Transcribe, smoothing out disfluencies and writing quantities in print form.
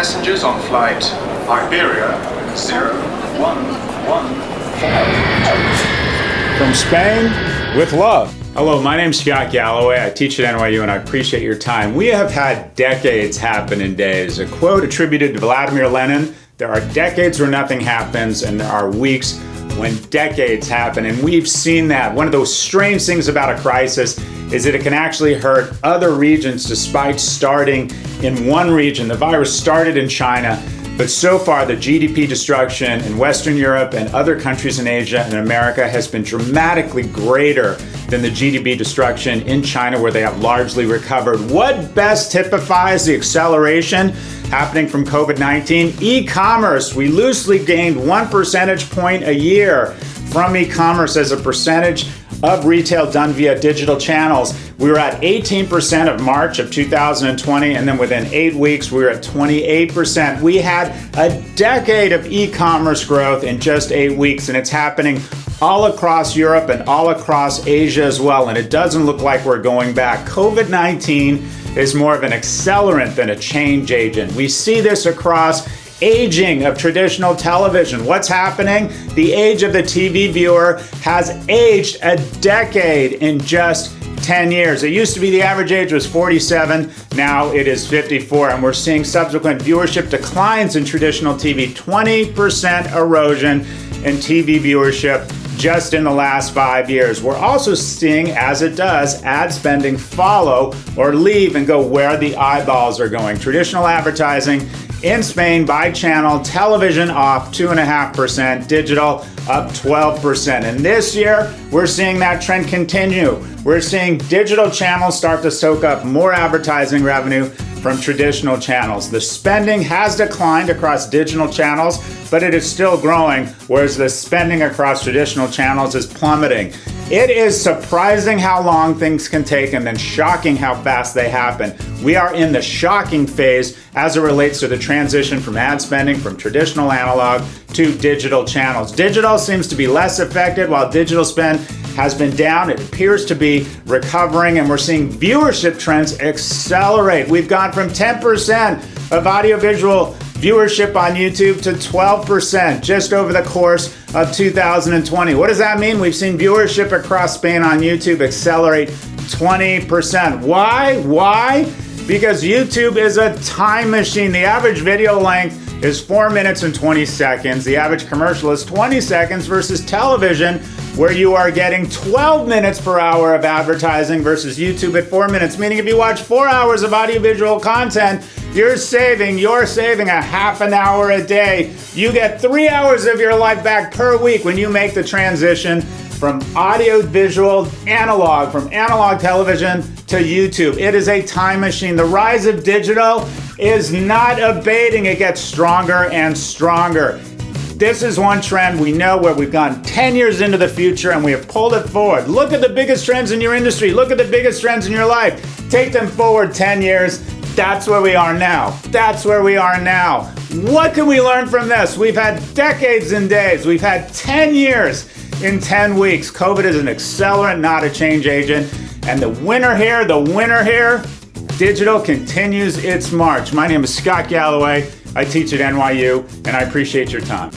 passengers on flight Iberia 0114. From Spain with love. Hello, my name's Scott Galloway. I teach at NYU and I appreciate your time. We have had decades happen in days. A quote attributed to Vladimir Lenin, there are decades where nothing happens and there are weeks when decades happen. And we've seen that. One of those strange things about a crisis is that it can actually hurt other regions despite starting in one region. The virus started in China, but so far the GDP destruction in Western Europe and other countries in Asia and America has been dramatically greater than the GDP destruction in China, where they have largely recovered. What best typifies the acceleration happening from COVID-19? E-commerce. We loosely gained 1 percentage point a year from e-commerce as a percentage of retail done via digital channels. We were at 18% of March of 2020, and then within 8 weeks, we were at 28%. We had a decade of e-commerce growth in just 8 weeks, and it's happening all across Europe and all across Asia as well, and it doesn't look like we're going back. COVID-19 is more of an accelerant than a change agent. We see this across aging of traditional television. What's happening? The age of the TV viewer has aged a decade in just 10 years. It used to be the average age was 47, now it is 54, and we're seeing subsequent viewership declines in traditional TV, 20% erosion in TV viewership just in the last 5 years. We're also seeing, as it does, ad spending follow or leave and go where the eyeballs are going. Traditional advertising in Spain by channel, television off 2.5%, digital up 12%. And this year, we're seeing that trend continue. We're seeing digital channels start to soak up more advertising revenue from traditional channels. The spending has declined across digital channels, but it is still growing, whereas the spending across traditional channels is plummeting. It is surprising how long things can take and then shocking how fast they happen. We are in the shocking phase as it relates to the transition from ad spending from traditional analog to digital channels. Digital seems to be less affected while digital spend has been down. It appears to be recovering, and we're seeing viewership trends accelerate. We've gone from 10% of audiovisual viewership on YouTube to 12% just over the course of 2020. What does that mean? We've seen viewership across Spain on YouTube accelerate 20%. Why? Because YouTube is a time machine. The average video length is 4 minutes and 20 seconds. The average commercial is 20 seconds versus television, where you are getting 12 minutes per hour of advertising versus YouTube at 4 minutes, meaning if you watch 4 hours of audiovisual content, you're saving a half an hour a day. You get 3 hours of your life back per week when you make the transition from audio-visual analog, from analog television to YouTube. It is a time machine. The rise of digital is not abating. It gets stronger and stronger. This is one trend we know where we've gone 10 years into the future and we have pulled it forward. Look at the biggest trends in your industry. Look at the biggest trends in your life. Take them forward 10 years. That's where we are now. That's where we are now. What can we learn from this? We've had decades in days. We've had 10 years in 10 weeks. COVID is an accelerant, not a change agent. And the winner here, digital continues its march. My name is Scott Galloway. I teach at NYU, and I appreciate your time.